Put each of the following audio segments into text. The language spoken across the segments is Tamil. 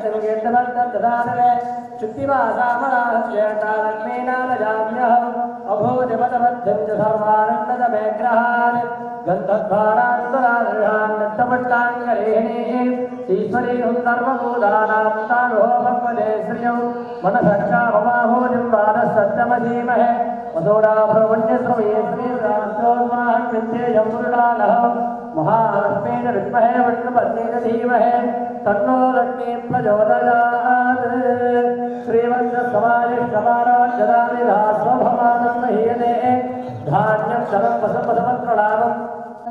ददानवे शुद्धिवासामराज्येतारन्मेनालजाम्यहम् अभोजपदबद्धं च सर्वानन्ददमेग्रहान् गन्धद्वारान्तरादृहान् दत्तपट्टाङ्गरेणीः ईश्वरीहुं सर्वभूतानां तारो भगवते श्रियं मनसक्षाममाहोजं वादः सत्यमधीमहे मधुराभ्रवण्यश्रवे श्रीरामचोन्माहं विद्येयं मुरुडानः महालक्ष्मेण विद्महे विष्णुपत्नीन धीमहे तन्नो लक्ष्मी प्रचोदयात् श्रीवत्समायुष्यमानवज्जदानिधास्वभमानं महीयते धान्यं शरं वसपदमन्त्रलाभम्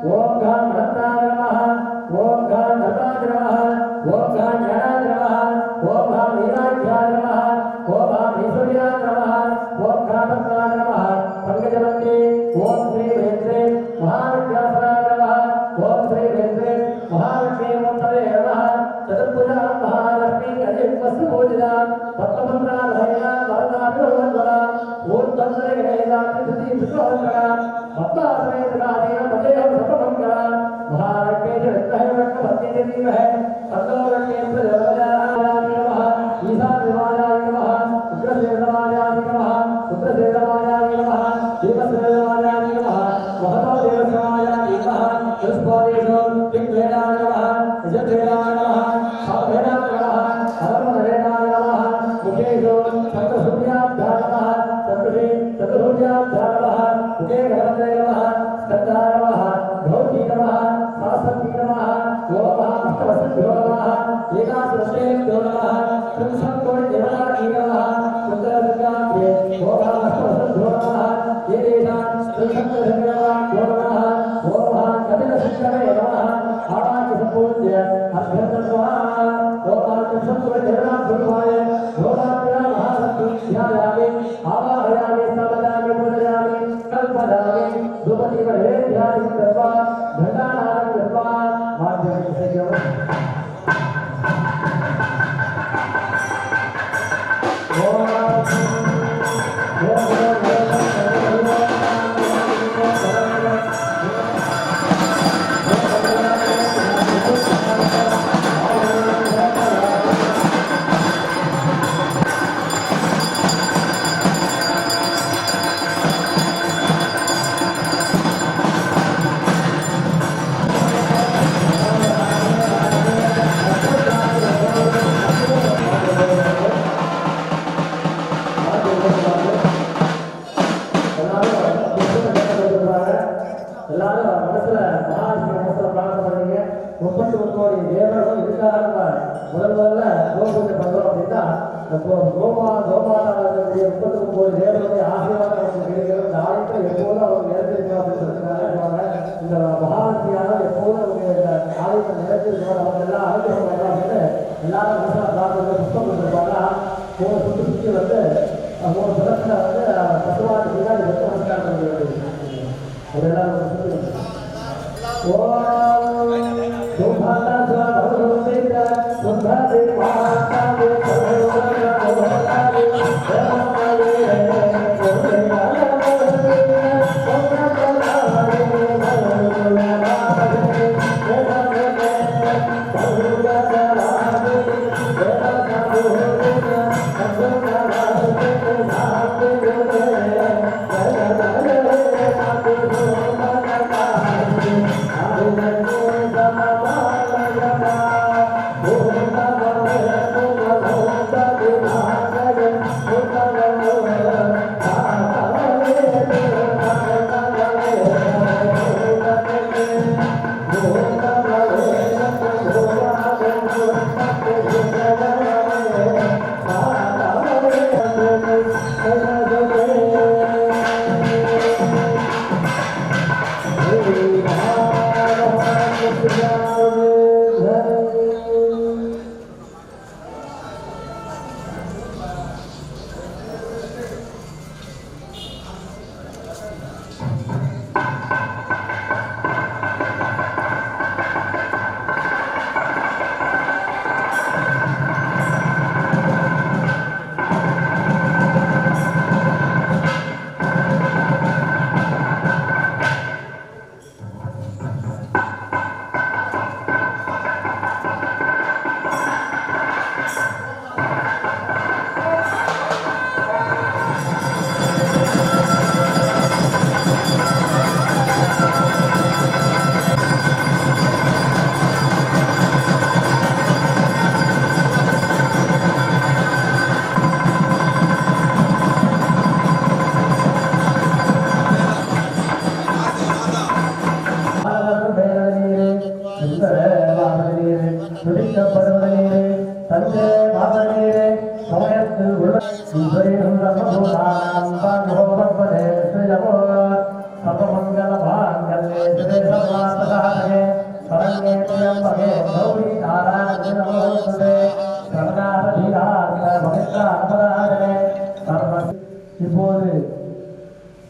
ॐ घां भद्राय नमः ॐ घां भद्राय नमः ॐ घां ज्ञानाय नमः ॐ घां वीराख्याय नमः ॐ घां ईश्वर्याय नमः ॐ घां भद्राय नमः पंकजवन्ते ॐ श्री वेन्द्रे महाविद्यासनाय नमः ॐ श्री वेन्द्रे महालक्ष्मी मूर्तये नमः चतुर्भुजा महालक्ष्मी कलियुगवस्तुपूजिता भक्तभद्राधया वरदाभिरोधरा ऊर्ध्वन्द्रगणेया त्रिशती सुसहस्रा भक्तासमेतकादेव पदेव सर्वमङ्गला महालक्ष्मी विद्महे विष्णुपत्नीने धीमहि तन्नो लक्ष्मी प्रचोदयात् नमः ईशानदेवाय नमः उग्रसेनाय नमः उग्रसेनाय नमः देवसेनाय नमः महतोदेवसेनाय नमः कृष्णदेशो दिग्वेदाय नमः यजवेदाय नमः सावेदाय नमः धर्मवेदाय नमः मुखेशो चक्रसूर्याभ्यां नमः चतुर्भुजाभ्यां नमः मुखे गणपतये नमः स्कन्धाय नमः धौती नमः सरस्वती नमः ओम अष्टवसुभ्यो नमः एकादशेभ्यो नमः त्रिंशत्कोटिदेवताभ्यो नमः रुद्रदुर्गाभ्ये ओम अष्टवसुभ्यो नमः येषां त्रिंशत्कोटिदेवताभ्यो नमः ओम कपिलशङ्करे नमः आवाक्यसम्पूज्य अभ्यर्थत्वा ओम त्रिंशत्कोटिदेवताभ्यो भोगाभ्या महाशक्तिध्यायामि आवाहयामि समदामि पूजयामि कल्पयामि धूपदीपनैवेद्यादि कृत्वा घण्टानादं कृत्वा माध्यमिकसेव्यम्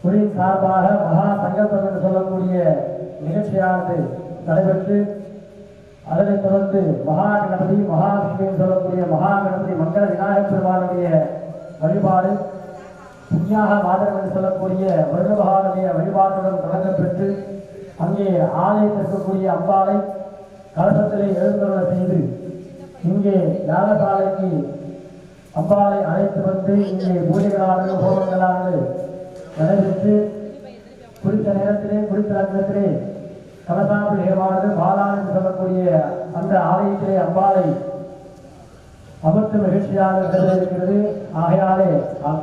குடியின் சார்பாக மகா சங்கல்பம் என்று சொல்லக்கூடிய நிகழ்ச்சியானது நடைபெற்று அதனைத் தொடர்ந்து மகா கணபதி மகாவிஷ்ணு சொல்லக்கூடிய மகா கணபதி மங்கள விநாயகர் பெருமானுடைய வழிபாடு புண்ணியாக மாதம் என்று சொல்லக்கூடிய வருட மகானுடைய வழிபாட்டுடன் தொடங்கப்பெற்று அங்கே ஆலயத்தில் இருக்கக்கூடிய அம்பாளை கலசத்திலே எழுந்தருள செய்து இங்கே யாகசாலைக்கு அம்பாளை அழைத்து வந்து இங்கே பூஜைகளானது ஹோமங்களானது நடைபெற்று குறித்த நேரத்திலே குறித்த லக்னத்திலே கலசாபிஷேகமானது பாலான் என்று சொல்லக்கூடிய அந்த ஆலயத்திலே அம்பாளை அமர்த்து மகிழ்ச்சியாக நடைபெறுகிறது. ஆகையாலே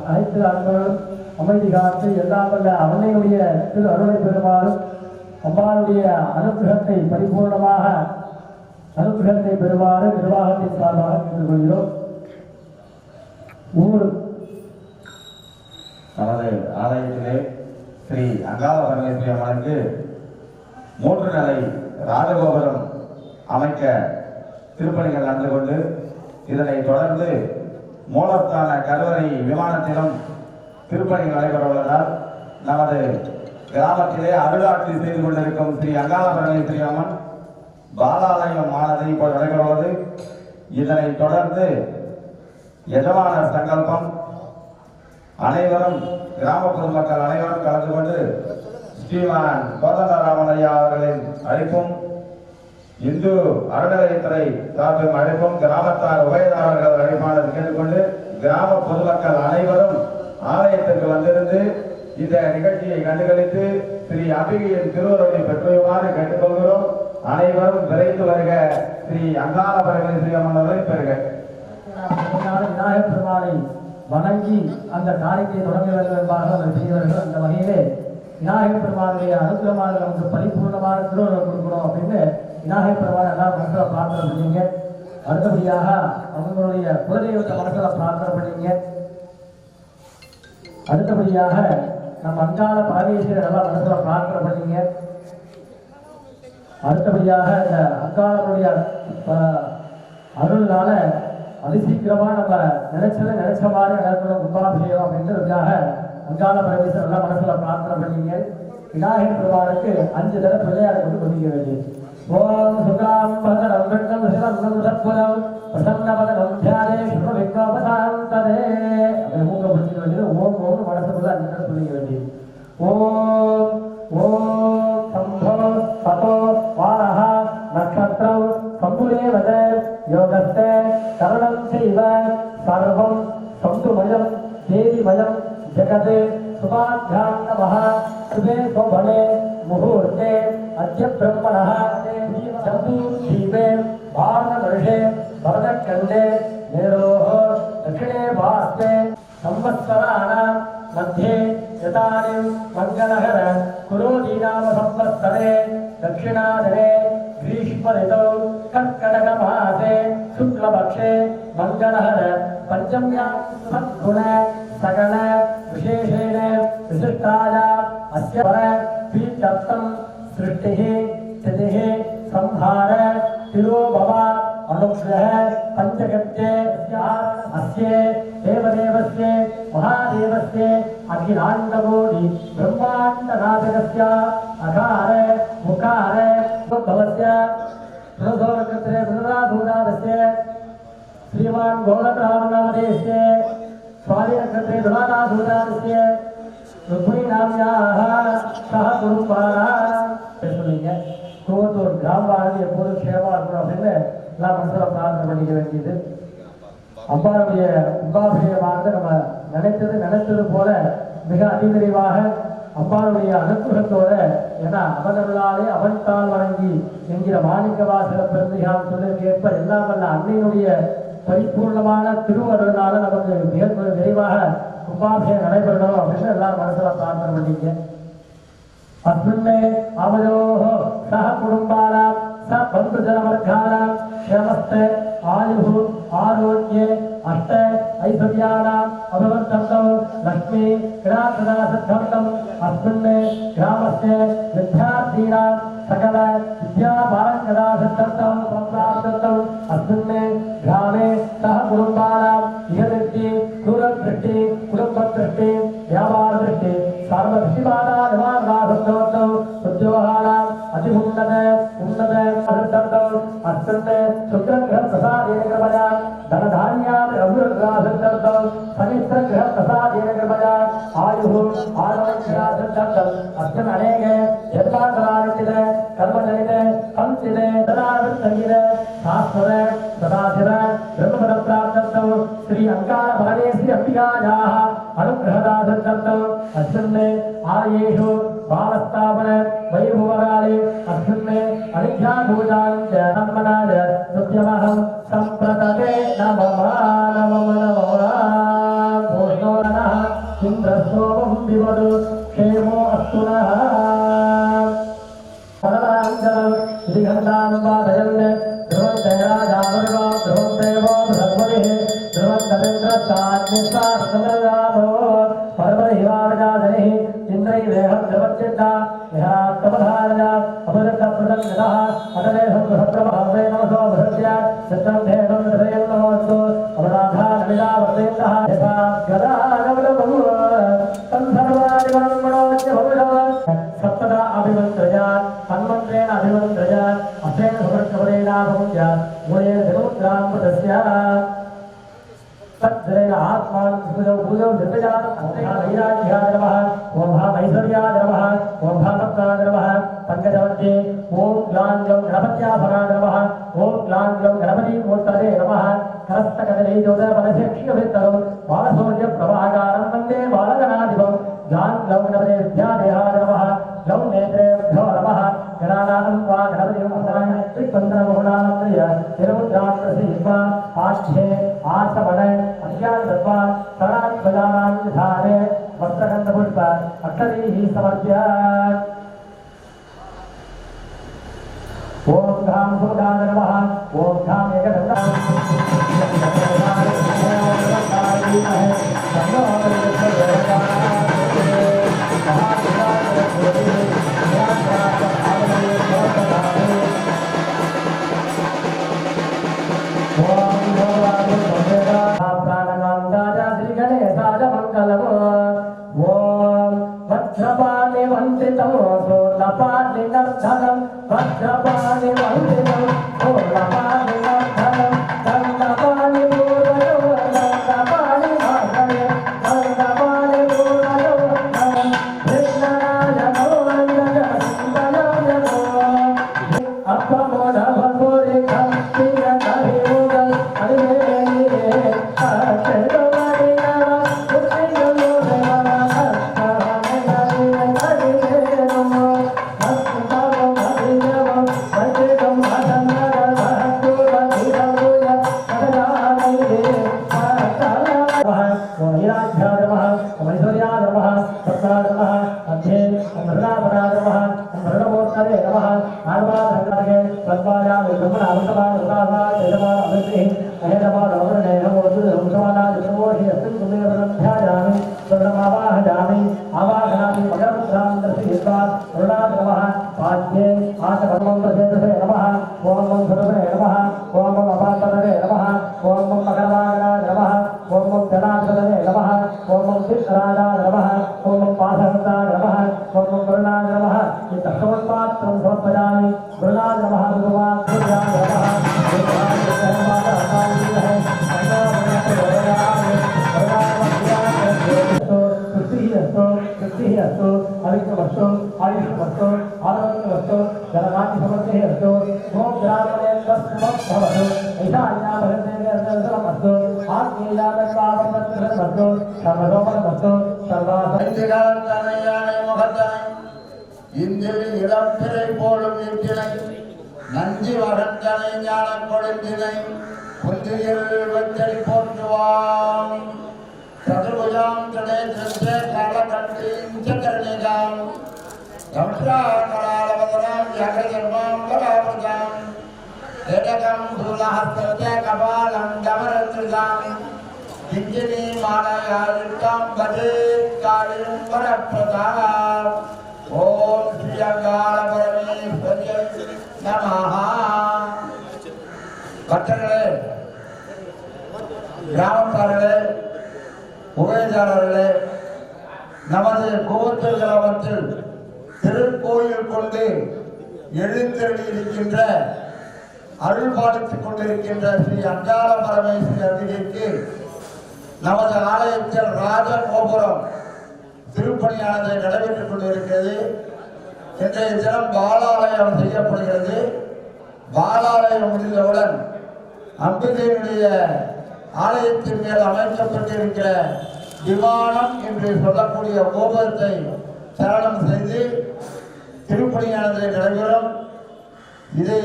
அனைத்து அன்பர்களும் அமைதி காத்து எல்லாம் வல்ல அவனையுடைய திரு அருளை பெறுமாறும் அம்பாளுடைய அனுகிரகத்தை பரிபூர்ணமாக அனுகிரகத்தை பெறுமாறு நிர்வாகத்தின் சார்பாக கேட்டுக்கொள்கிறோம். நமது ஆலயத்திலே ஸ்ரீ அங்காள பரமேஸ்வரி அம்மனுக்கு 3 நிலை ராஜகோபுரம் அமைக்க திருப்பணிகள் நடந்து கொண்டு இதனை தொடர்ந்து மூலஸ்தான கருவறை விமானத்திலும் திருப்பணிகள் நடைபெற உள்ளதால் நமது கிராமத்திலே அருளாட்சி செய்து கொண்டிருக்கும் ஸ்ரீ அங்காள பரமேஸ்வரி அம்மன் பாலாலயம் ஆனது இப்போது நடைபெறுவது. இதனை தொடர்ந்து எஜமான சங்கல்பம் அனைவரும் கிராம பொதுமக்கள் அனைவரும் கலந்து கொண்டு ஸ்ரீமான் கோதண்டராமன் ஐயா அவர்களின் அழைப்பும் இந்து அறநிலையத்துறை சார்பில் அழைப்பும் கிராமத்தார் உபயதாரர்கள் அழைப்பாளர் கேட்டுக்கொண்டு கிராம பொதுமக்கள் அனைவரும் ஆலயத்திற்கு வந்திருந்து இந்த நிகழ்ச்சியை கண்டுகளித்து ஸ்ரீ அம்பிகையின் திருவருளை பெற்றுமாறு கேட்டுக்கொள்கிறோம். அனைவரும் விரைந்து வருக. ஸ்ரீ அங்காள பரமேஸ்வரி அம்மன் அவர்களை பெறுக. விநாயகர் பெருமானை வணங்கி அந்த காரியத்தை தொடங்க வேண்டும் என்பதாக செய்வார்கள். அந்த வகையிலே விநாயகர் பெருமானுடைய அனுகிரகமாக நமக்கு பரிபூர்ணமான திருவருளை கொடுக்கணும் அப்படின்னு விநாயகர் பெருமானை எல்லாரும் மனசுல பிரார்த்தனை பண்ணீங்க. அடுத்தபடியாக அவங்களுடைய குலதெய்வத்தை மனசுல பிரார்த்தனை பண்ணீங்க. அடுத்தபடியாக நம்ம அங்காள பரமேஸ்வரர் எல்லாம் மனசுல பிரார்த்தனை பண்ணீங்க. அடுத்தபடியாக இந்த அங்காளனுடைய அருள்னால அதிசீக்கிரமா நம்ம நினைச்ச மாதிரி நடக்கணும் கும்பாபிஷேகம் அப்படின்றதுக்காக அங்காள பரமேஸ்வரர் எல்லாம் மனசுல பிரார்த்தனை பண்ணீங்க. விநாயகர் பெருமானுக்கு 5 தடவை பிள்ளையார் கொண்டு பண்ணிக்க வேண்டியது. ஓம் சுகாம் பதனம் விஷ்ணம் சிவம் சத்புரம் பிரசன்னபதனம் தியானே சுபவிக்னோபசாந்ததே அதை மூக்க பிடிச்சிக்க வேண்டியது. ஓம் ஓம் மனசுக்குள்ள 5 தடவை சொல்லிக்க வேண்டியது. ஓம் ஓம் சம்போ சதோ வாரஹ நட்சத்திரம் சம்புரேவத யோகஸ்தே சரணம் செய்வ சர்வம் சந்துமயம் தேவிமயம் ஜகதே சுபாभ्यां नमः சுபே சோபனே முகூர்த்தே அத்ய பிரம்மணः சந்து தீபே பாரதவர்ஷே பரதக்கண்டே நேரோः दक्षिणे वास्ते संवत्सराणां मध्ये यदानीं मङ्गलहर कुरोदीनाम संवत्सरे दक्षिणाधरे ग्रीष्मऋतौ कर्कटकमासे शुक्लपक्षे मङ्गलहर पञ्चम्यां सद्गुण सकल विशेषेण विशिष्टायाम् अस्य प्रीत्यर्थं सृष्टिः स्थितिः संहार तिरोभव अनुग्रह पंचगत्ये अस्य देवदेवस्य महादेवस्य अखिलाण्डकोटि ब्रह्माण्डनाथकस्य अकार मुकार भवस्य तुलसोरकत्रे वृन्दाधूनादस्य श्रीमान् गोलकरामनामधेयस्य स्वादिनक्षत्रे दुलानाधूनादस्य रुक्मिणीनाम्याः सह कुरुपाणाः சொல்லுங்க. கோவத்தூர் கிராமவாசி எப்போதும் சேவா இருக்கணும் அப்படின்னு எல்லாம் மனசுல பிரார்த்தனை பண்ணிக்க வேண்டியது. அம்பாளுடைய கும்பாபிஷேகமானது நம்ம நினைத்தது போல மிக அதிவிரைவாக அம்பாளுடைய அனுகிரகத்தோட ஏன்னா அவனருளாலே அவன்தால் வணங்கி என்கிற மாணிக்க வாசக பெருந்திகான் சொல்லிற்கேற்ப எல்லாம் வல்ல அன்னையினுடைய பரிபூர்ணமான திருவருளால நமக்கு மிக விரைவாக கும்பாபிஷேகம் நடைபெறணும் அப்படின்னு எல்லாரும் மனசுல பிரார்த்தனை பண்ணிக்க. अस्मिन्ने आवयोः सह कुटुम्बानां सह बन्धुजनवर्गाणां क्षेमस्ते आयुः आरोग्ये अष्ट ऐश्वर्याणाम् अभिवर्धन्तौ लक्ष्मी क्रीडासदासिद्धन्तम् अस्मिन्ने ग्रामस्य विद्यार्थीनां सकल विद्यापारङ्गदासिद्धन्तौ सम्प्राप्तन्तौ अस्मिन्ने ग्रामे सह कुटुम्बानां इहदृष्टि दूरदृष्टि कुटुम्बदृष्टि व्यापारदृष्टि सर्वशिवाना निवासासुद्धवतो उद्योगानां अतिउन्नत उन्नत असिद्धवतो अस्तन्ते शुक्रग्रह प्रसादेन कृपया धनधान्यानि अभिवृद्धिरासिद्धवतो शनिश्चरग्रह प्रसादेन कृपया आयुः आरोग्यासिद्धवतो अस्मिन् अनेके यद्वासनानिचिते कर्मजनिते संचिते तदावित्तगिरे शास्वते सदाशिव ब्रह्मपदप्राप्तौ श्री अंकार भगवे श्री अंबिकायाः अनुग्रहदासिद्धवतो अस्मिन्ने आयेषु भावस्थापन वैभवकाले अस्मिन्ने अनिध्याभूताञ्च सम्मनाय नृत्यमहं सम्प्रतते नमः भूषणो नः इन्द्रस्तोमं विवदु क्षेमो अस्तु नः परमाञ्जलं श्रीघण्टां वादयन् ध्रुवन्ते राजावर्गो ध्रुवन्तेवो बृहस्पतिः ध्रुवन्तमिन्द्रस्ताग्निस्वार्थमो पर्वहिवावजाधनिः इन्द्रैवेहं ध्रुवच्चित्ता विहात्तमधारजा अपदत्तप्रदन्नतः अतलेहं बृहत्प्रभावे नमसो बृहस्य चित्तं धेनं हृदयं नमोऽस्तु अपराधानमिदावर्तयन्तः यथा गदानवलभू तन्सर्वादिवन्मणोच्च भविषव सप्तदा अभिमन्त्रया हन्मन्त्रेण अभिमन्त्रया असेन सुभृत्कपदेनाभमुच्य मूलेन जगमुद्राम्पतस्य तद्रेण आत्मानं सुजौ भूजौ निर्विजात अंतैराज्याय नमः ओम भामैश्वर्याय नमः ओम भामत्ताय नमः पंकजवद्ये ओम ग्लांजौ गणपत्याभराय नमः ओम ग्लांजौ गणपतिमूर्तये नमः करस्तकदलीजोदरपदशेक्षिकभित्तौ बालसूर्य प्रभाकारं वन्दे बालगणाधिपं ग्लांजौ गणपते विद्यादेहाय नमः ग्लौ नेत्रेभ्यो नमः गणानां वा गणपतिं त्रिपन्द्रबहुलानन्द्रिय तिरुमुद्राप्रसीत्वा पाठ्ये आसमन अज्ञानदत्वा तरात्मजानां धारे वस्त्रगन्धपुष्प अक्षरीः समर्प्य ओम धाम सुमदाय नमः ओम धाम एकदन्ताय वज्रपाणि वन्दितौ सोलपाणि नर्धनं वज्रपाणि वन्दितौ सोलपाणि नर्धनं दण्डपाणि पूर्वयो दण्डपाणि भागये दण्डपाणि पूर्वयो कृष्णराजनो वन्दनसिंहयो अपमोदभूरि खम्पिरकरिमुगल हरिवेणिरे இந்தில் இளம்பிறை போலும் வீட்டினை நஞ்சி வகந்தனை ஞான கொழுந்தினை புந்தியில் வெற்றடி போற்றுவான் சதுர்புஜாம் கணேசே காலகண்டீம் சக்கரணிகாம் கலாலவதனாம் யகஜர்மாம் கலாபுஜாம் ஏடகம் பூலஹஸ்தே கபாலம் தமரத்ரிகாம் கிஞ்சினி மாலயாருக்காம் பஜே காளியும் வரப்பிரதாம் ஓம் ஸ்ரீ அங்காள பரமேஸ்வரியை நமஹ. பக்தர்களே, கிராமக்காரர்களே, உபயதாரர்களே, நமது கோவத்தூர் கிராமத்தில் திருக்கோயில் கொண்டு எழுந்தருளி இருக்கின்ற அருள் பாலித்துக் கொண்டிருக்கின்ற ஸ்ரீ அங்காள பரமேஸ்வரி அம்பிகைக்கு நமது ஆலயத்தில் ராஜகோபுரம் திருப்பணியானது நடைபெற்றுக் கொண்டிருக்கிறது. இன்றைய தினம் பாலாலயம் செய்யப்படுகிறது. பாலாலயம் முடிந்தவுடன் அம்பிகையினுடைய ஆலயத்தின் மேல் அமைக்கப்பட்டிருக்கிற விமானம் என்று சொல்லக்கூடிய கோபுரத்தை சரணம் செய்து திருப்பணியானது நடைபெறும். இதை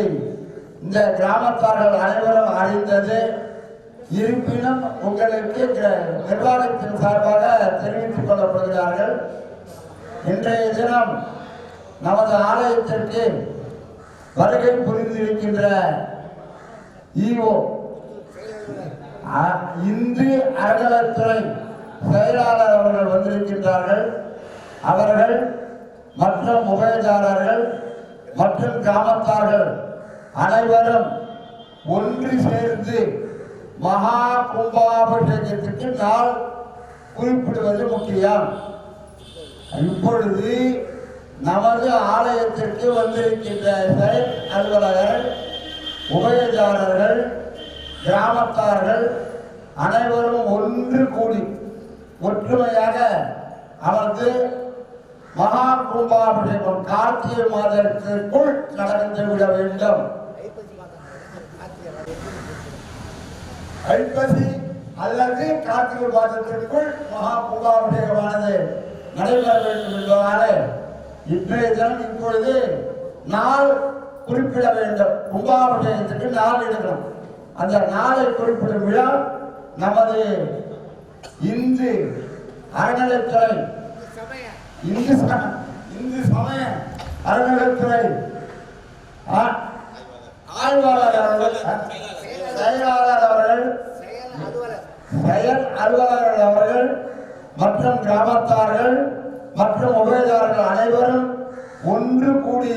இந்த கிராமத்தார்கள் அனைவரும் அறிந்தது. இருப்பினும் உங்களுக்கு நிர்வாகத்தின் சார்பாக தெரிவித்துக் கொள்ளப்படுகிறார்கள். இன்றைய தினம் நமது ஆலயத்திற்கு வருகை புரிந்திருக்கின்ற ஈஓ இந்து அறநிலைத்துறை செயலாளர் அவர்கள் வந்திருக்கின்றார்கள். அவர்கள் மற்றும் உபயதாரர்கள் மற்றும் கிராமத்தார்கள் அனைவரும் ஒன்று சேர்ந்து மகா கும்பாபிஷேகத்திற்கு நாள் குறிப்பிடுவது முக்கியம். இப்பொழுது நமது ஆலயத்திற்கு வந்திருக்கின்ற செயல் அலுவலர்கள், உபயதாரர்கள், கிராமத்தார்கள் அனைவரும் ஒன்று கூடி ஒற்றுமையாக அமர்ந்து மகா கும்பாபிஷேகம் கார்த்திகை மாதத்திற்குள் நடந்துவிட வேண்டும். ஐப்பசி அல்லது கார்த்திகை மாதத்திற்குள் மகா கும்பாபிஷேகமானது நடைபெற வேண்டும் என்பதால இன்றைய தினம் இப்பொழுது நாள் குறிப்பிட வேண்டும். கும்பாபிஷேகத்துக்கு நாள் எடுக்கணும். அந்த நாளை குறிப்பிடும் விழா நமது இந்து அறநிலைத்துறை இந்து சமய அறநிலைத்துறை ஆய்வாளர் அவர்கள், செயலாளர் அவர்கள், செயல் அலுவலர்கள் அவர்கள் மற்றும் கிராமத்தார்கள் மற்றும் உபயதாரர்கள் அனைவரும் ஒன்று கூடி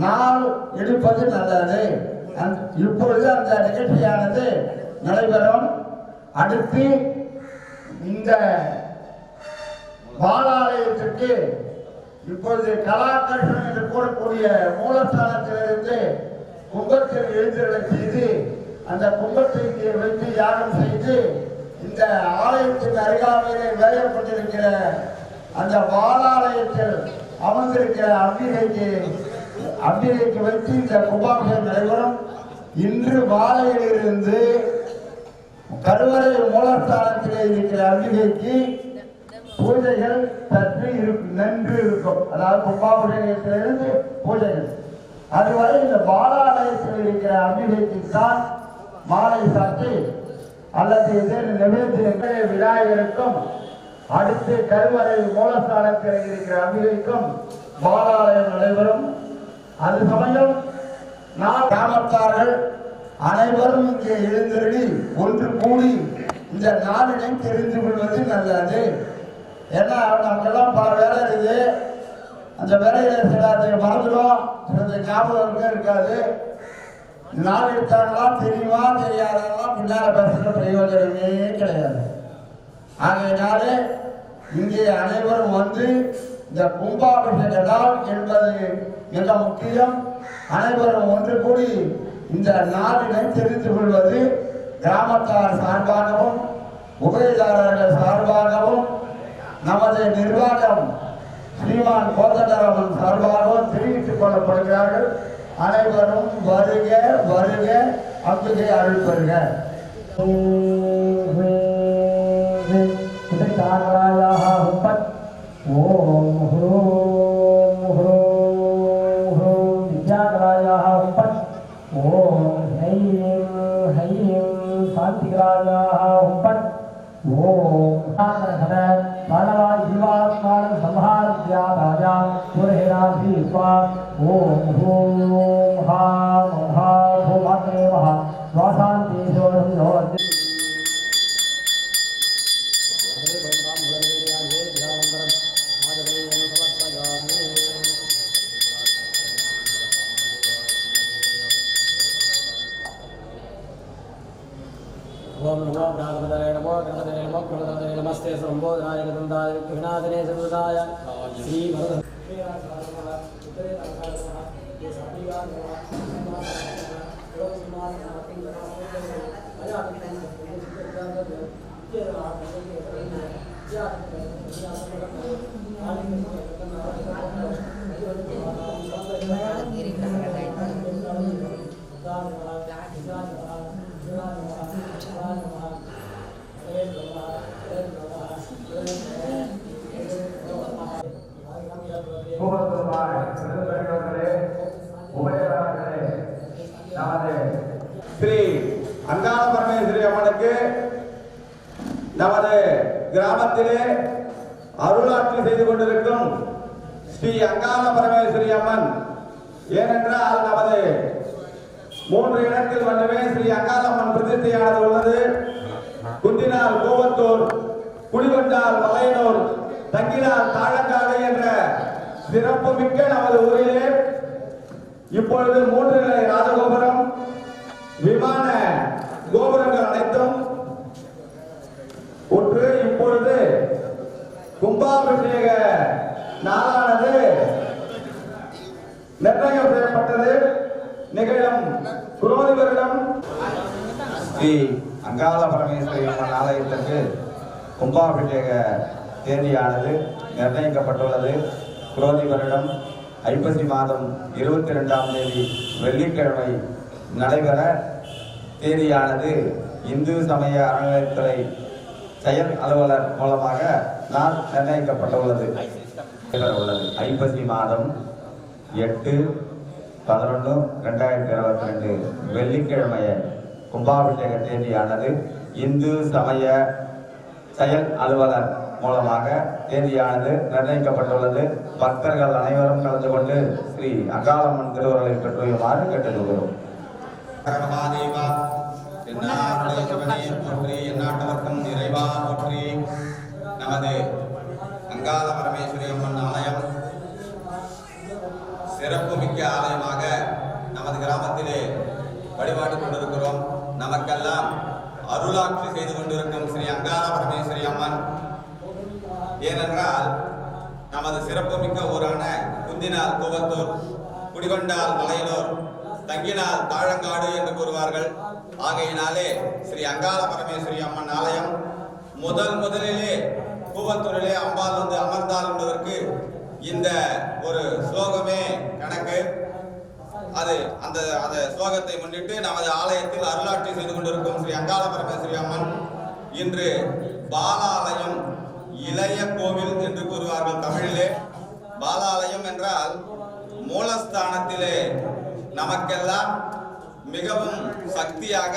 நாள் எடுப்பது நல்லது. இப்பொழுது அந்த நிகழ்ச்சியானது நடைபெறும். அடுத்து இந்த பாலாலயத்திற்கு இப்பொழுது கலாகர்ஷன் என்று கூறக்கூடிய மூலஸ்தானத்திலிருந்து கும்பத்தில் எழுந்தருளை செய்து அந்த கும்பத்தை வைத்து யாகம் செய்து இந்த ஆலயத்தின் அருகாமையிலே வேலைப்பட்டிருக்கிற அந்த பாலாலயத்தில் அமர்ந்திருக்கிற அம்பிகைக்கு வைத்து இந்த கும்பாபிஷேகம் நடைபெறும். இன்று மாலையிலிருந்து கருவறை மூலஸ்தானத்திலே இருக்கிற அம்பிகைக்கு பூஜைகள் சற்று நன்று இருக்கும். அதாவது கும்பாபிஷேகத்திலிருந்து பூஜைகள் அதுவரை இந்த பாலாலயத்தில் இருக்கிற அம்பிகைக்கு தான் மாலை சாத்தி அல்லது நிவேதிய விநாயகருக்கும் அடுத்து கருவறை மூலஸ்தானத்தில் இருக்கிற அம்பிகைக்கும் பாலாலயம் நடைபெறும். அது சமயம் நான் கிராமத்தார்கள் அனைவரும் இங்கே எழுந்தருளி ஒன்று கூடி இந்த நாளினை தெரிந்து கொள்வது நல்லது. ஏன்னா நமக்கெல்லாம் பல வேலை இருக்குது. அந்த வேலையில சில மறந்துடும், சில ஞாபகம் இருக்காது. நாள் எடுத்தாங்களா தெரியுமா தெரியாதா பின்னால பேசுகிற பிரயோஜனமே கிடையாது. ஆகையினாலே இங்கே அனைவரும் வந்து இந்த கும்பாபிஷேக நாள் என்பது மிக முக்கியம். அனைவரும் ஒன்று கூடி இந்த நாளினை தெரிந்து கொள்வது கிராமத்தார் சார்பாகவும் உபயதாரர்கள் சார்பாகவும் நமது நிர்வாகம் ஸ்ரீமான் கோதண்டராமன் சார்பாகவும் தெரிவித்துக் கொள்ளப்படுகிறார்கள். அனைவரும் வருக வருக அம்பிகை அருள் பெறுக. ஓம் ஹ்ரூம் ஹ்ரூம் ஹ்ரூம் வித்யாகராயாः உப்பட். ஓம் ஹைம் ஹைம் சாந்திகராயாः உப்பட். ஓம் மாணவாய் ஜீவாத்மான சம்ஹார்யாதாயா புரஹிராசி ஸ்வா. ஓம் ஹூம் ஹாம் ஹா பூமாத்ரே மஹா ஸ்வாசாந்தி சோரம் யோதி. ஓம் நமோ நாகபதாய நமோ नमस्ते संबोधनाय गंधाय विघ्नाधने संवृताय श्री भरत ஸ்ரீ அங்காள பரமேஸ்வரி அம்மனுக்கு நமது கிராமத்திலே அருளாட்சி செய்து கொண்டிருக்கும் ஸ்ரீ அங்காள பரமேஸ்வரி அம்மன், ஏனென்றால் நமது 3 இடத்தில் மட்டுமே ஸ்ரீ அங்காளம்மன் பிரதிஷ்டையானது உள்ளது. குந்தினால் கோவத்தூர், குடிகொண்டால் மலையனூர், தங்கினால் தாழங்காடு என்ற சிறப்பு மிக்க நமது ஊரிலே இப்பொழுது 3 நிலை ராஜகோபுரம், விமான கோபுரங்கள் அனைத்தும் ஒன்று. இப்பொழுது கும்பாபிஷேக நாளானது நிர்ணயம் செய்யப்பட்டது. நிகழும் குரோதி வருடம் ஸ்ரீ அங்காள பரமேஸ்வரி அம்மன் ஆலயத்திற்கு கும்பாபிஷேக தேதியானது நிர்ணயிக்கப்பட்டுள்ளது. குரோதி வருடம் ஐப்பசி மாதம் 22ஆம் தேதி வெள்ளிக்கிழமை நடைபெற தேதியானது இந்து சமய அறநிலையத்துறை செயல் அலுவலர் மூலமாக நாள் நிர்ணயிக்கப்பட்டுள்ளது. ஐப்பசி மாதம் 8/11/2022 வெள்ளிக்கிழமை கும்பாபிஷேக தேதியானது இந்து சமய செயல் அலுவலர் மூலமாக தேதியானது நிர்ணயிக்கப்பட்டுள்ளது. பக்தர்கள் அனைவரும் கலந்து கொண்டு ஸ்ரீ அங்காளம்மன் திருவருளை பெற்றுமாறு கேட்டுக்கொள்கிறோம். எந்நாட்டவர்க்கும் இறைவா போற்றி. நமது அங்காள பரமேஸ்வரி அம்மன் ஆலயம் சிறப்பு மிக்க ஆலயமாக நமது கிராமத்திலே வழிபாடு கொண்டிருக்கிறோம். நமக்கெல்லாம் அருளாட்சி செய்து கொண்டிருக்கும் ஸ்ரீ அங்காள பரமேஸ்வரி அம்மன், ஏனென்றால் நமது சிறப்பு மிக்க ஊரான குந்தினால் கோவத்தூர், குடிகொண்டால் மலையனூர், தங்கினால் தாழங்காடு என்று கூறுவார்கள். ஆகையினாலே ஸ்ரீ அங்காள பரமேஸ்வரி அம்மன் ஆலயம் முதலிலே கூவத்தூரிலே அம்பாள் வந்து அமர்ந்தாள் என்பதற்கு இந்த ஒரு ஸ்லோகமே கணக்கு. அந்த ஸ்லோகத்தை முன்னிட்டு நமது ஆலயத்தில் அருளாட்சி செய்து கொண்டிருக்கும் ஸ்ரீ அங்காள பரமேஸ்வரி அம்மன் இன்று பாலாலயம், இளைய கோவில் என்று கூறுவார்கள் தமிழிலே. பாலாலயம் என்றால் மூலஸ்தானத்திலே நமக்கெல்லாம் மிகவும் சக்தியாக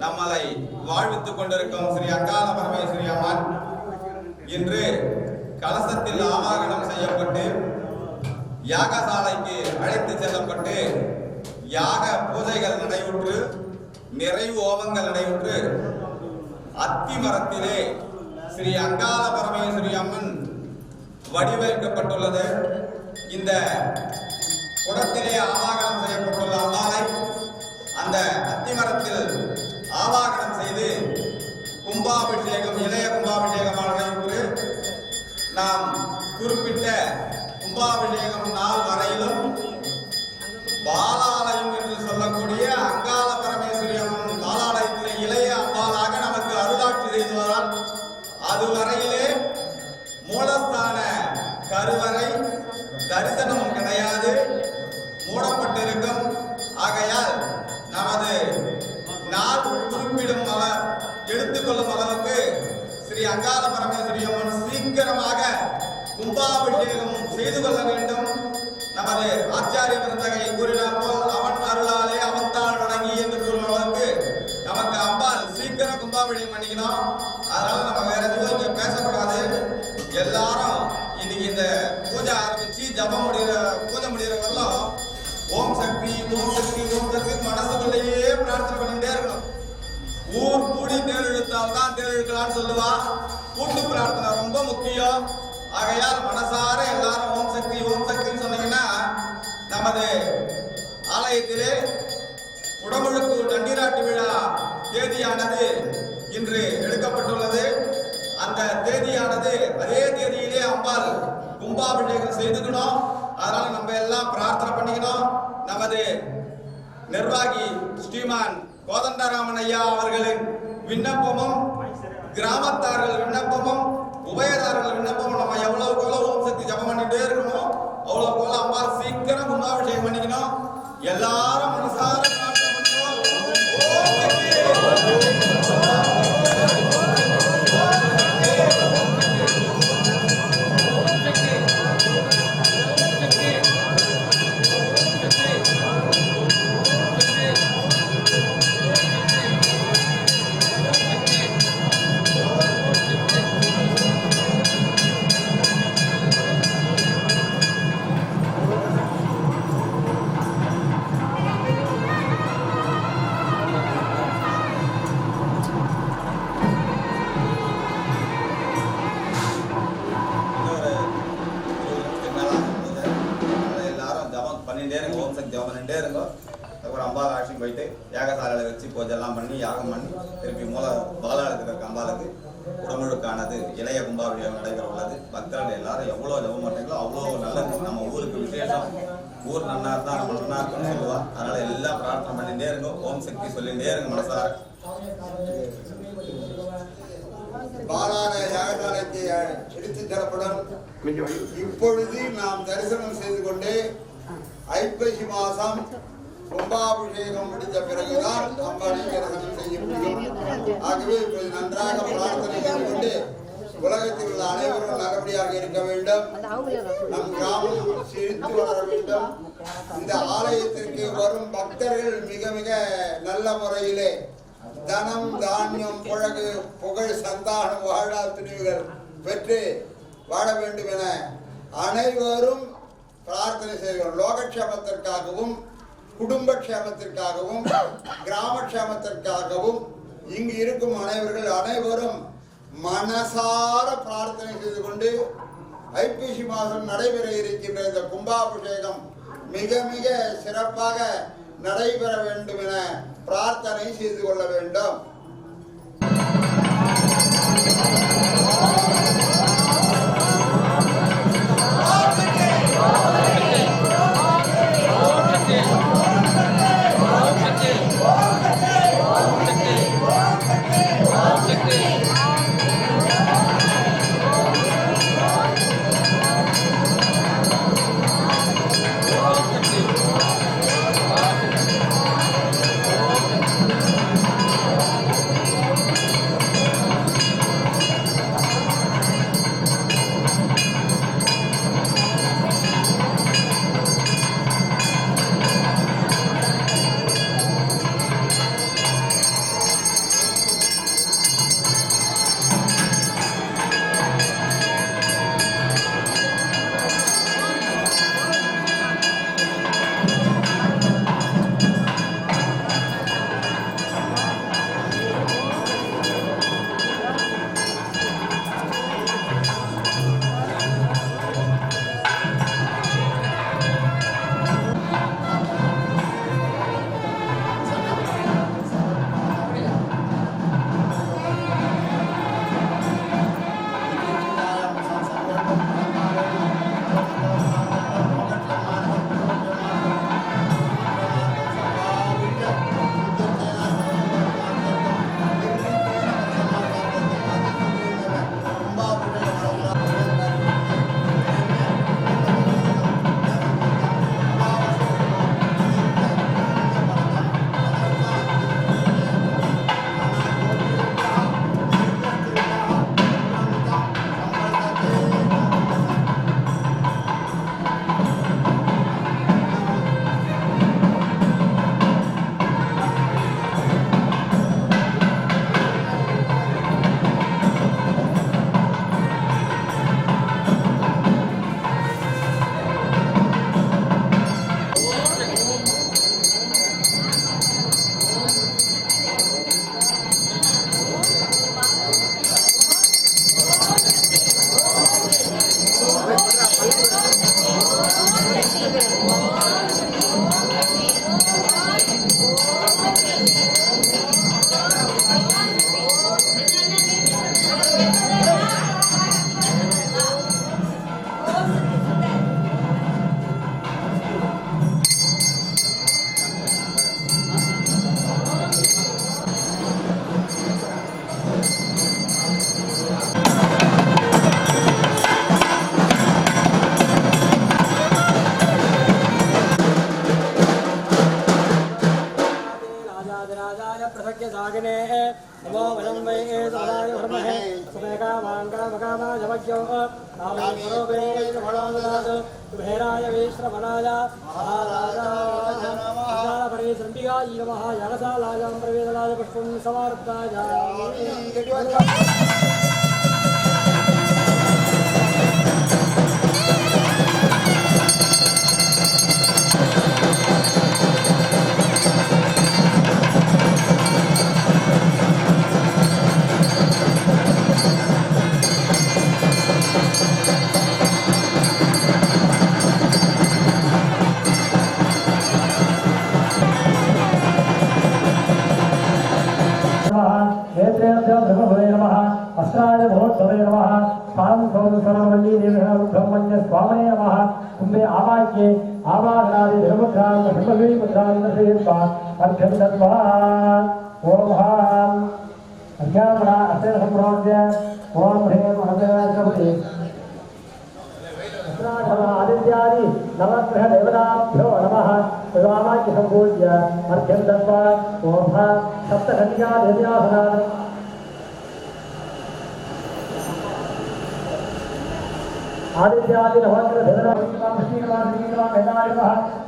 நம்மளை வாழ்வித்துக் கொண்டிருக்கும் ஸ்ரீ அங்காள பரமேஸ்வரி அம்மன் இன்று கலசத்தில் ஆவாகனம் செய்யப்பட்டு யாகசாலைக்கு அழைத்து செல்லப்பட்டு யாக பூஜைகள் நடைபெற்று நிறைவு ஹோமங்கள் நடைபெற்று அத்தி மரத்திலே ஸ்ரீ அங்காள பரமேஸ்வரி அம்மன் வடிவமைக்கப்பட்டுள்ளது. இந்த குடத்திலே ஆவாகனம் செய்யப்பட்டுள்ள அம்பாளை அந்த அத்திமரத்தில் ஆவாகனம் செய்து கும்பாபிஷேகம், இளைய கும்பாபிஷேகமாக நடைபெற்று நாம் குறிப்பிட்ட கும்பாபிஷேகம் நாள் வரையிலும் பாலாலயம் என்று சொல்லக்கூடிய அங்காள பரமேஸ்வரி அம்மன் பாலாலயத்திலே இளைய அம்பாளாக நமக்கு அருளாட்சி செய்து வரால் அதுவரையிலே மூலஸ்தான கருவறை தரிசனம் கிடையாது, மூடப்பட்டிருக்கும். ஆகையால் நமது நாள் குறிப்பிடும் எடுத்துக்கொள்ளும் அளவுக்கு ஸ்ரீ அங்காள பரமேஸ்வரி அம்மன் சீக்கிரமாக கும்பாபிஷேகம் செய்து கொள்ள வேண்டும். நமது ஆச்சாரிய விருந்தகை கூறினார் போல் அவன் அருளாலே அவன்தான் வணங்கி என்று கூறும் அளவுக்கு நமக்கு அம்பாள் சீக்கிரம் கும்பாபிஷேகம் பண்ணிக்கணும். அதனால நம்ம வேற எதுவும் பேசக்கூடாது. எல்லாரும் இன்னைக்கு இந்த பூஜை ஆரம்பிச்சு ஜபம் பூஜை முடிகிற வரலாம் ஓம் சக்தி ஓம் சக்தி ஓம் சக்தி மனசுக்குள்ளேயே பிரார்த்தனை பண்ணிட்டே இருக்கணும். ஊர் கூடி தேர் இழுத்தால் தான் தேர் இழுக்கலாம்னு சொல்லுவா. கூட்டு பிரார்த்தனை ரொம்ப முக்கியம். ஆகையால் மனசார எல்லாரும் ஓம் சக்தின்னு சொன்னீங்கன்னா நமது ஆலயத்திலே குடமுழுக்கு நன்னீராட்டு விழா தேதியானது இன்று எடுக்கப்பட்டுள்ளது. அந்த தேதியானது அதே தேதியிலே அம்பாள் கும்பாபிஷேகம் செய்துக்கணும். அதனால நம்ம எல்லாம் பிரார்த்தனை பண்ணிக்கணும். நமது நிர்வாகி ஸ்ரீமான் கோதண்டராமன் ஐயா அவர்களின் விண்ணப்பமும் கிராமத்தார்கள் விண்ணப்பமும் உபயதாரர்கள் விண்ணப்பமும் நம்ம எவ்வளவுக்கு எவ்வளவு ஓம் சக்தி ஜபம் பண்ணிட்டே இருக்கணும், அவ்வளவுக்கு எவ்வளவு அம்பாள் சீக்கிரம் கும்பாபிஷேகம் பண்ணிக்கணும். எல்லாரும் மனசார பிரார்த்தனை பண்ணுவோம். ஓம் சக்தி. ஒரு அம்பாள் ஆட்சி போயிட்டு யாகசாலையில வச்சு பூஜைலாம் பண்ணி யாகம் பண்ணி திருப்பி மூல பாலாளத்தில் இருக்க அம்பாளுக்கு உடமுழுக்கானது இளைய கும்பாபிஷேகம் நடைபெற உள்ளது. பக்தர்கள் எல்லாரும் எவ்வளவு ஜபம் பண்றீங்களோ அவ்வளோ நல்லது. நம்ம ஊருக்கு விசேஷம். ஊர் நன்னா இருந்தா நம்ம நன்னா இருக்குன்னு சொல்லுவா. அதனால எல்லாம் பிரார்த்தனை பண்ணிட்டே இருக்கும். ஓம் சக்தி சொல்லிட்டே இருங்க மனசார. பாலான யாகசாலைக்கு எடுத்து தரப்படும். இப்பொழுது நாம் தரிசனம் செய்து கொண்டு ஐப்பசி மாசம் கும்பாபிஷேகம் முடித்த பிறகுதான் அம்பாளை தரிசனம் செய்ய முடியும். ஆகவே இப்போது நன்றாக பிரார்த்தனை செய்து கொண்டு உலகத்தில் உள்ள அனைவரும் நல்லபடியாக இருக்க வேண்டும். நம் கிராமம் செழித்து வளர வேண்டும். இந்த ஆலயத்திற்கு வரும் பக்தர்கள் மிக மிக நல்ல முறையிலே தனம் தானியம் புழகு புகழ் சந்தானம் வாழா துணிவுகள் பெற்று வாழ வேண்டும் என அனைவரும் பிரார்த்தனை செய்கிறோம். லோகக்ஷேமத்திற்காகவும் குடும்பக்ஷேமத்திற்காகவும் கிராமக்ஷேமத்திற்காகவும் இங்கு இருக்கும் அனைவரும் மனசார பிரார்த்தனை செய்து கொண்டு ஐப்பசி மாதம் நடைபெற இருக்கின்ற இந்த கும்பாபிஷேகம் மிக மிக சிறப்பாக நடைபெற வேண்டும் என பிரார்த்தனை செய்து கொள்ள வேண்டும். नमो वयं वै सदाय ब्रह्महे सुमेकामाङ्कामकामाजमज्ञो कामेश्वरो वेदफलाददात् कुबेराय वैश्रवणाय महाराजाय श्रृण्डिकाय नमः यागशालायां प्रवेदनाय पुष्पं समर्पयामि अस्त्राय भगवत्सवे नमः स्वाम सर्वमल्ली देवः ब्रह्मण्य स्वामने नमः कुम्भे आवाक्ये आवाहनादि धर्मग्राम धर्मवीर मुद्रान सेवा अर्घ्यं दत्वा ओम हां अर्घ्यामणा असेन संप्रोज्य ओम ह्रीं महदेवाय आदित्यादि नवग्रह देवताभ्यो नमः स्वामाक्य संपूज्य अर्घ्यं दत्वा ओम हां सप्तकन्या देव्यासनान् आदित्यादि नवग्रह देवताभ्यो नमः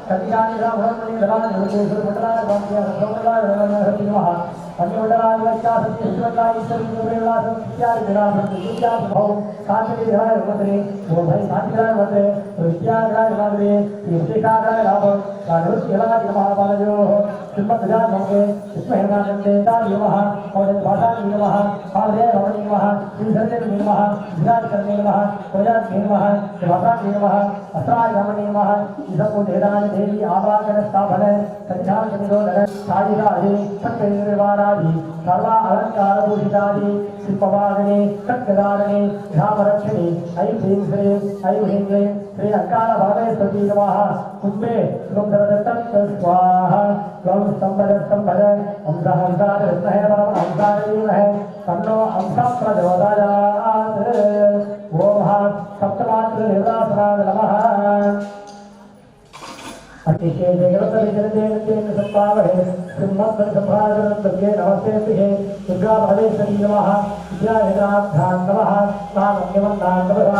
कल्याणी रामणि धराणि मुकुंद मंडलाय वाक्य संप्रदाय नमः नमः अन्यमंडलाय वच्चा सत्य शिवलाय ईश्वरी गुरुवेला सत्यादि विराम विद्या भव सात्विक विहाय मंत्रे वो भाई सात्विकाय मंत्रे विद्याग्राय मंत्रे युक्तिकाग्राय लाभ कारुष्यलाय नमः बालयो श्रीमद् नमः विष्णुहेमानंदे ताय नमः और भाषा नमः पादे रमण नमः श्रीधरते नमः विराज करने नमः प्रजात नमः भाषा नमः अस्त्राय रमण नमः इसको देदान देवी आवाहन स्थापन संध्यान निरोधन साजिदादि सत्य सर्वा अलंकार भूषितादि शिल्पवादने सत्यदारणे धामरक्षणे ऐं श्रीं श्री अकाल भावे सती नमः कुम्भे सुंदरदत्त स्वाहा गौं स्तंभर हंसार विष्णहे परम हंसार है तन्नो हंसा प्रचोदयात् ओम सप्तमात्र देवतासनाय नमः अतिशय जगतविजयतेन संभावहे श्रीमद् संभावनन्दे नमस्ते हे दुर्गा भवेश्वरी नमः विद्याहिताभ्यां नमः नामन्यवन्दां नमः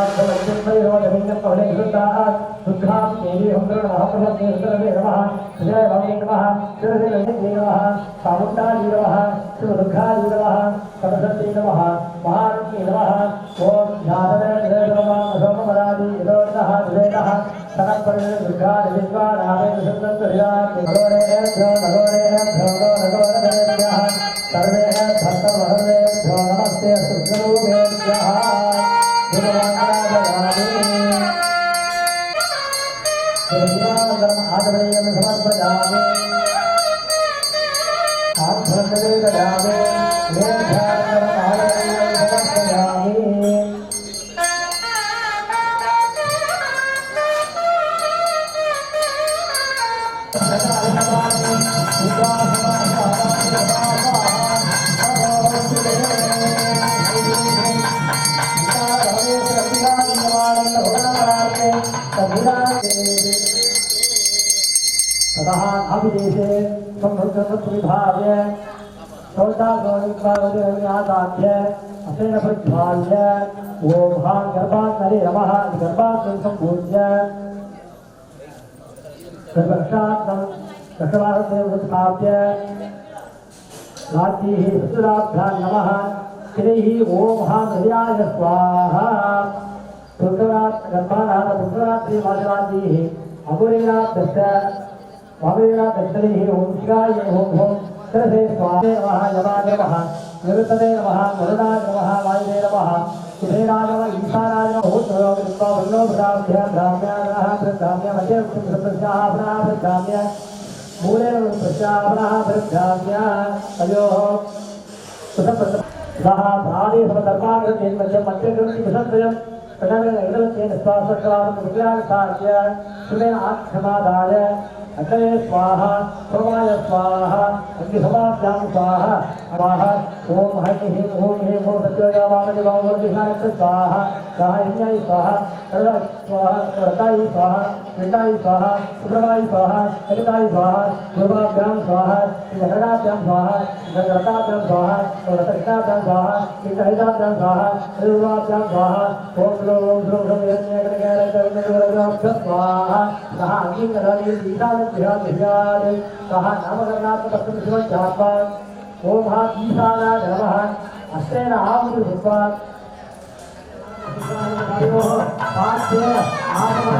वैरोधविन्दं पवनेश्वरात् दुर्गां देवी हंसर महाप्रभुते हंसरवे नमः जय भवे नमः श्रीदेवी नमः चामुण्डायै नमः श्रीदुर्गायै नमः सरस्वती नमः महालक्ष्मी नमः ओम ध्यानवे नमः सोमवरादि यदोतः विवेकः सकलपरि दुर्गा विद्वा नामे सुन्दरिया नगोरेभ्यो सर्वे भक्तमहर्वेभ्यो नमस्ते सुस्वरूपेभ्यः देवानन्दम् आदरेयं समर्पयामि आभ्रतले ददामि वेदान्तम् आदरेयं समर्पयामि ततः अभिदेशे संभृतविभाव्य सौदागौनिकावद्य असेन प्रज्वाल्य ओम हां गर्भात्मने नमः गर्भात्मने संपूज्य गर्भक्षात्मं दशवारदेवोत्थाप्य राज्ञैः सुराभ्यां नमः श्रीः ओम हां हृदयाय स्वाहा दुर्गरात् गर्भानाथ दुर्गरात्रि माधवादीः अघोरेणाभ्यश्च वामदेवनाथक्षणैः ओम शिवाय ओम ओम सरसे स्वाहे नमः यमाय नमः निरुतते नमः मरुणाय नमः वायुवे नमः कुबेराय नमः ईशानाय नमः होत्रयोगृत्वा वन्नोभ्राभ्य ब्राह्म्याः ब्रह्म्य मध्यप्रस्याभ्राभ्राम्य मूले प्रस्याभ्राभ्राम्य अयोः सुतप्रसः प्राणेशमधर्माग्रतेन मध्यकृति विसर्जयम् तदनगरगलतेन स्वासक्रामं विज्ञानसार्य सुमेन आत्मनादाय अग्रे स्वाहा सोमाय स्वाहा अग्निसमाभ्यां स्वाहा स्वाहा ओम हरिः ओम हे ओम सत्योजावामदेवावर्धिषाय स्वाहा स्वाहा यज्ञाय स्वाहा सर्वाय स्वाहा रताय स्वाहा पिंडाय स्वाहा सुब्रवाय स्वाहा कलिताय स्वाहा योगाभ्याम स्वाहा जगराभ्याम स्वाहा जगरताभ्याम स्वाहा रतकृष्णाभ्याम स्वाहा पिंडहिताभ्याम स्वाहा योगाभ्याम स्वाहा ओम लोम श्लोम यज्ञ स्वाहा सहा अग्निकराली ईशानभ्याम सहा नामकरणात्मक ओम हा ईशानाय नमः अस्तेन आहुति भूत्वा पाठ्य आत्मन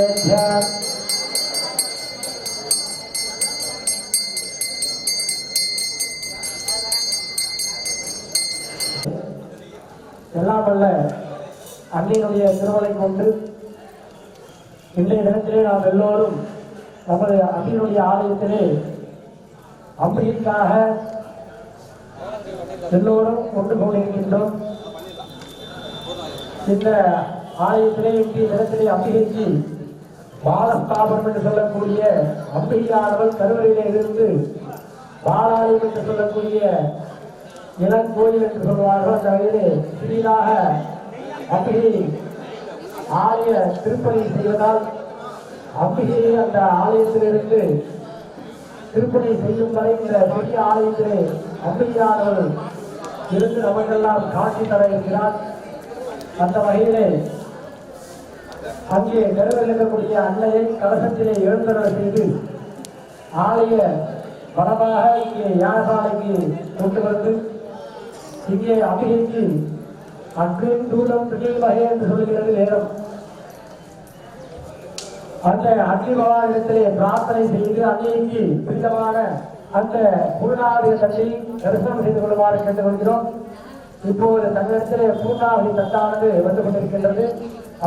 अज्ञानः எல்லாம் வல்ல அன்னையினுடைய திருவளை கொண்டு இன்றைய தினத்திலே நாம் எல்லோரும் நமது அன்னையினுடைய ஆலயத்திலே அம்பிகைக்காக எல்லோரும் கொண்டு கொண்டிருக்கின்றோம். இந்த ஆலயத்திலே இன்றைய தினத்திலே அம்பிகைக்கு பாலஸ்தாபனம் என்று சொல்லக்கூடிய அம்பிகையானவள் கருவறையிலே இருந்து பாலாலயம் என்று சொல்லக்கூடிய இளங்கோயில் என்று சொல்வார்கள். அந்த வகையிலே சிறிதாக அம்பிகை ஆலய திருப்பணி செய்வதால் அம்பிகையை அந்த ஆலயத்திலிருந்து திருப்பணி செய்யும் வரை இந்த பெரிய ஆலயத்திலே அம்பிகையானவர்கள் இருந்து நமக்கெல்லாம் காட்சி தர இருக்கிறார். அந்த வகையிலே அங்கே நிறைவேற்றக்கூடிய அன்னையை கலசத்திலே எழுந்தருள செய்து ஆலய வனமாக இங்கே யாகசாலைக்கு கொண்டு வந்து இங்கே அம்பிகைக்கு அக்னின் தூதம் பிடிவகை என்று சொல்கிறது நேரம். அந்த அக்னி பகவானிடத்திலே பிரார்த்தனை செய்து அன்னைக்கு பிடித்தமான அந்த பூர்ணாவதி தட்டை தரிசனம் செய்து கொள்ளுமாறு கேட்டுக்கொள்கிறோம். இப்போது தங்களிடத்திலே பூர்ணாவதி தட்டானது வந்து கொண்டிருக்கின்றது.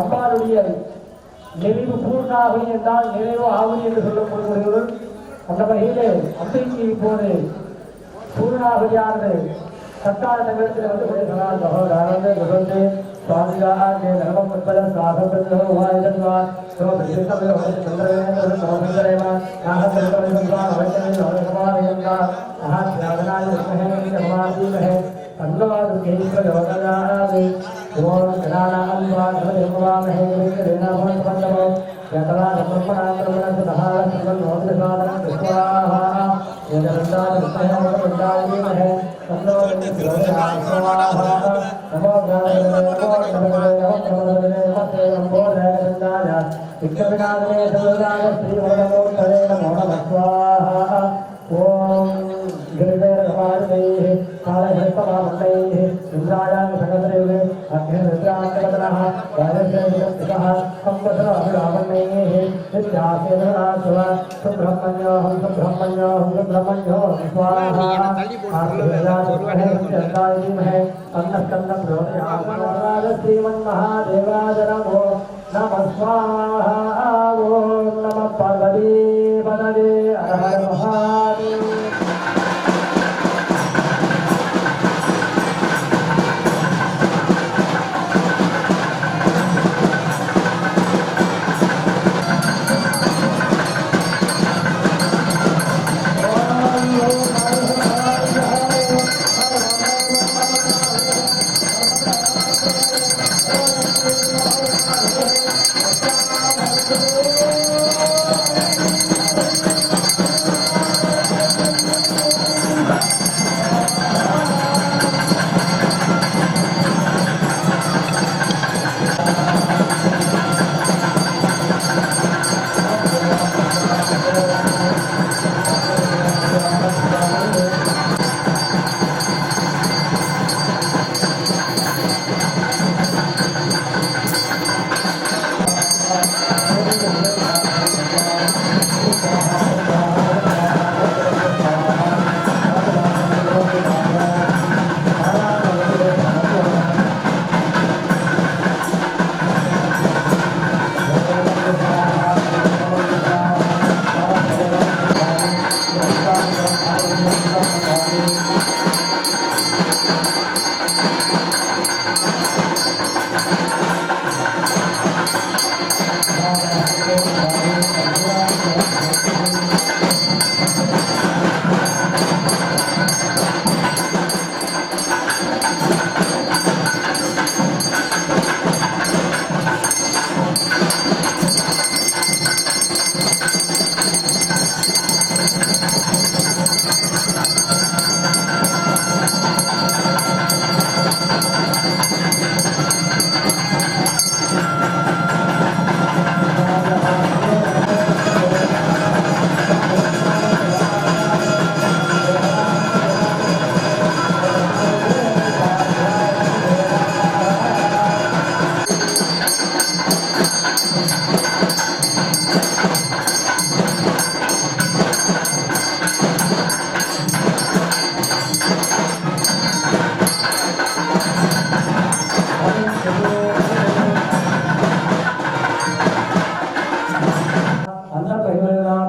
அம்பாளுடைய நினைவு பூர்ணாவதி என்றால் நினைவு ஆவதி என்று சொல்லப்படுகிறது. அந்த வகையிலே அம்பிகைக்கு இப்போது பூர்ணாவதியானது சத்தான தங்களிடத்தில் வந்து கொண்டிருக்கிறார். சகோதரே குருந்தே சுவாமியாக நலம் உட்பட சாதப்பா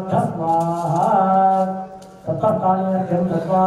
स्वाहा सप्तकालीन दत्वा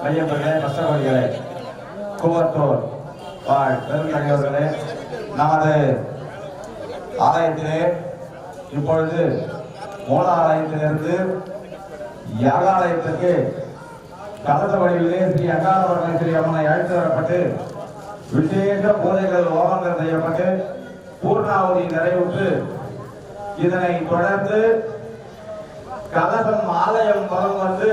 மையப்பர்களே, கஷ்டப்படிகளே, கூவத்தூர் வாழ் பெருந்தகையோர்களே, நமது ஆலயத்திலே இப்பொழுது மூல ஆலயத்திலிருந்து யாகாலயத்திற்கு கலச வடிவிலே ஸ்ரீ அங்காள பரமேஸ்வரி அம்மனை அழைத்து வரப்பட்டு விசேஷ பூஜைகள் ஹோமங்கள் செய்யப்பட்டு பூர்ணாவதி நிறைவுற்று இதனை தொடர்ந்து கலசம் ஆலயம் வரும் வந்து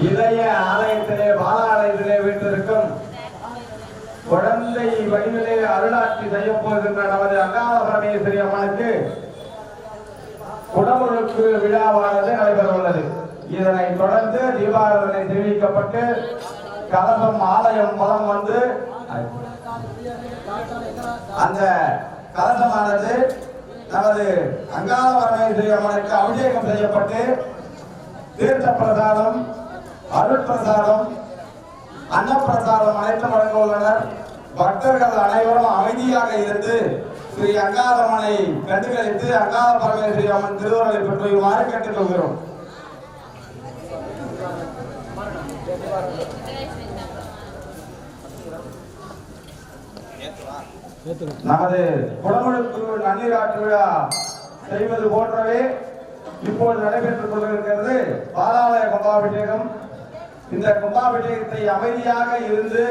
இளைய ஆலயத்திலே பாலாலயத்திலே வீட்டிற்கும் குழந்தை வடிவிலே அருளாட்சி செய்ய போகின்ற நமது அங்காள பரமேஸ்வரி அம்மனுக்கு குடமுழுக்கு விழாவானது நடைபெற உள்ளது. இதனை தொடர்ந்து தீபாராதனை தெரிவிக்கப்பட்டு கலசம் ஆலயம் மூலம் வந்து அந்த கலசமானது நமது அங்காள பரமேஸ்வரி அம்மனுக்கு அபிஷேகம் செய்யப்பட்டு தீர்த்த பிரசாதம், அருட்பிரசாதம், அன்னப்பிரசாதம் அனைத்தும் வழங்க உள்ளனர். பக்தர்கள் அனைவரும் அமைதியாக இருந்து ஸ்ரீ அங்காளம்மனை கண்டுகளித்து அங்காள பரமேஸ்வரி அம்மன் திருவுருளை பெற்றுமாறு கேட்டுக்கொள்கிறோம். நமது குடமுழுக்கு நன்னீராட்டு விழா செய்வது போன்றவே இப்போது நடைபெற்றுக் கொண்டிருக்கிறது பாலாலய கும்பாபிஷேகம். இந்த கும்பாபிஷேகத்தை அமைதியாக இருந்து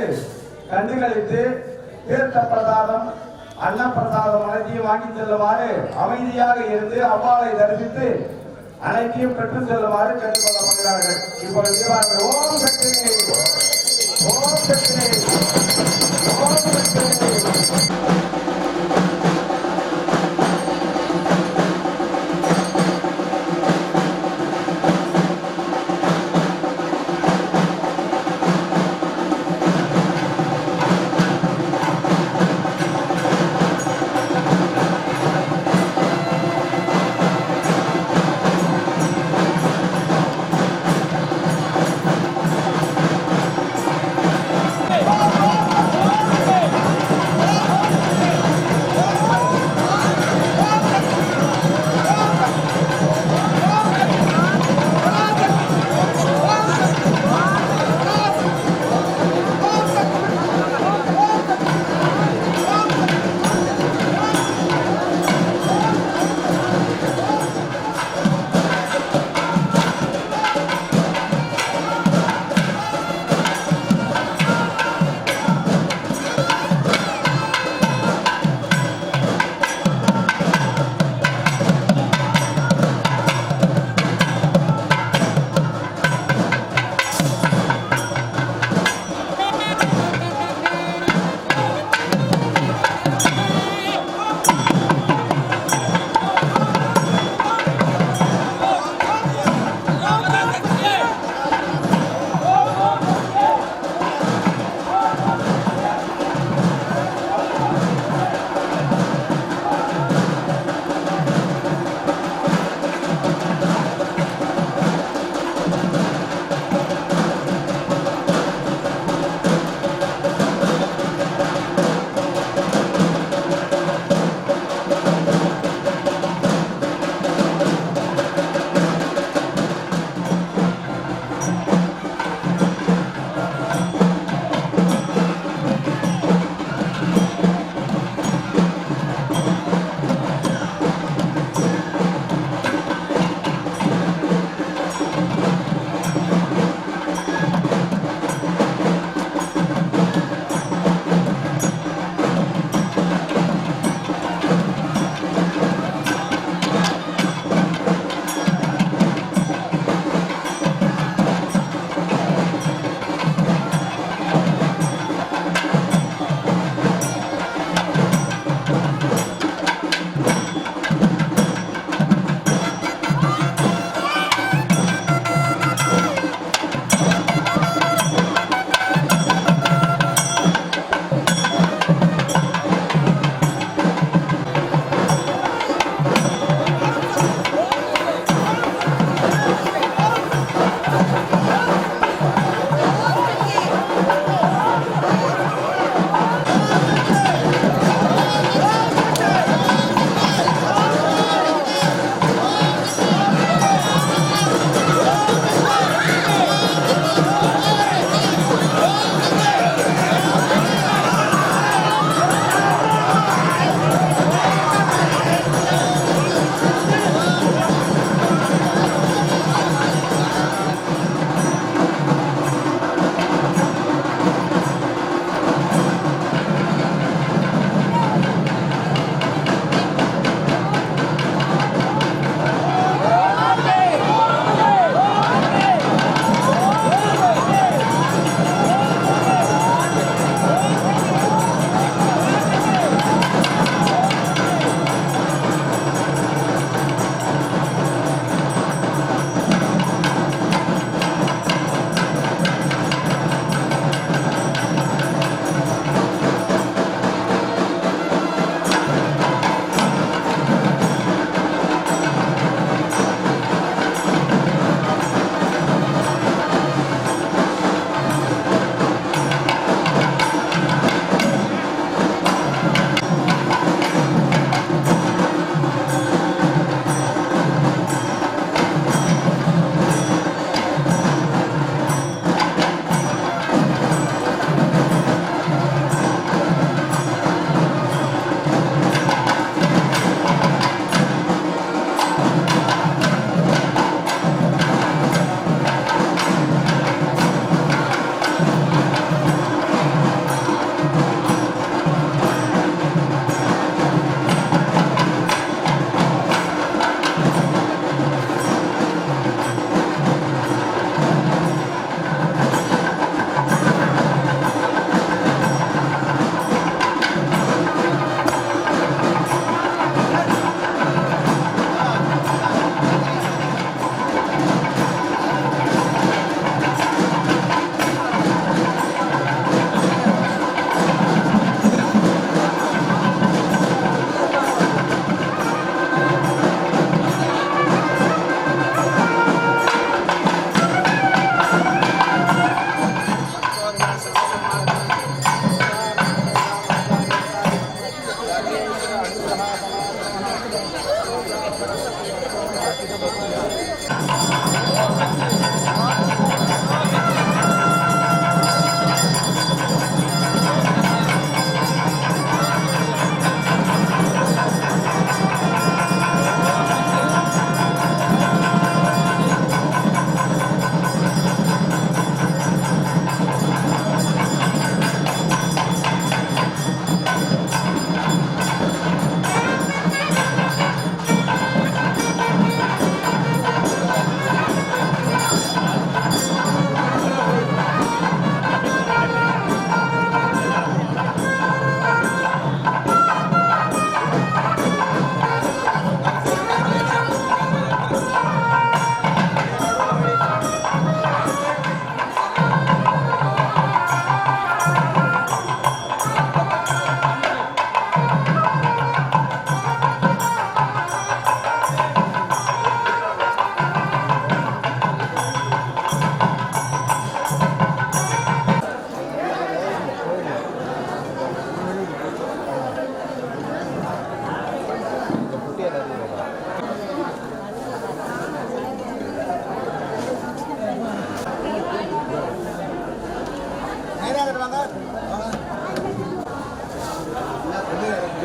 கண்டுகளித்து தீர்த்த பிரசாதம், அன்னப்பிரசாதம் அனைத்தையும் வாங்கி செல்லுமாறு அமைதியாக இருந்து அம்பாவை தரிசித்து அனைத்தையும் பெற்று செல்லுமாறு கேட்டுக்கொள்ளப்படுகிறார்கள். இப்பொழுது ஓம் சக்தி, ஓம் சக்தி, ஓம் சக்தி.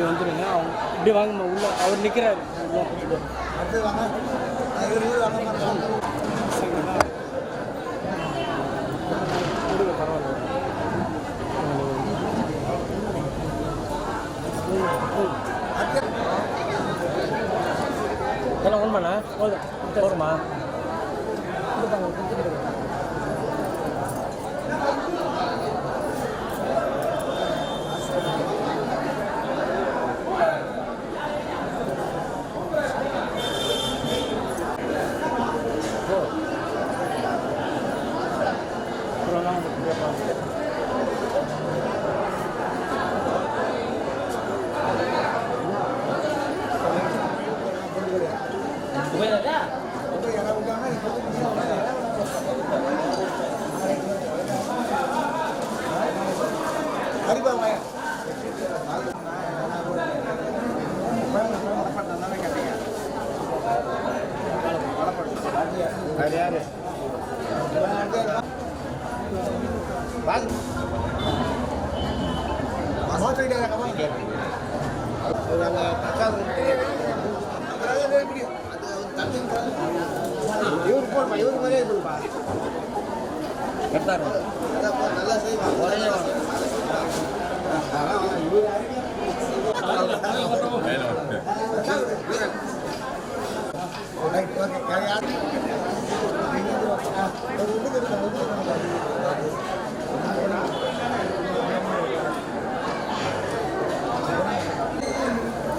இப்படி வந்துடுங்க அவங்க இப்படி வாங்கம்மா உள்ள அவர் நிற்கிறாரு எல்லாம் உண்மைண்ணா போதுமா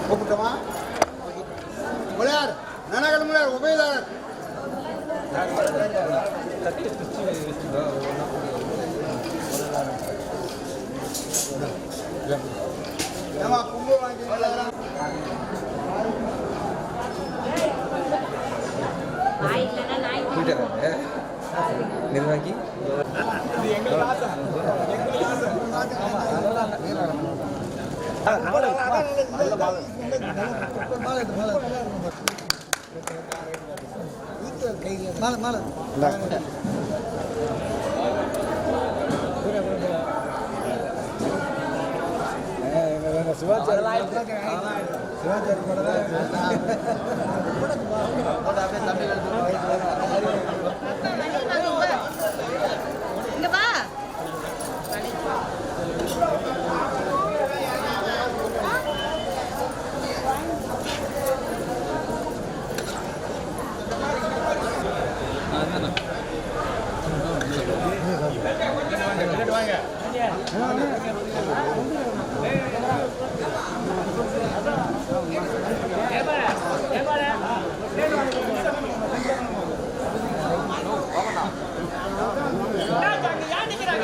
கூப்பிட்டோமா முளையார் நனகல் முளையார் உபயதாரர் ஏமா கும்பு வாங்கி நிர்வாகி இங்க வா யார் நிக்கிறா?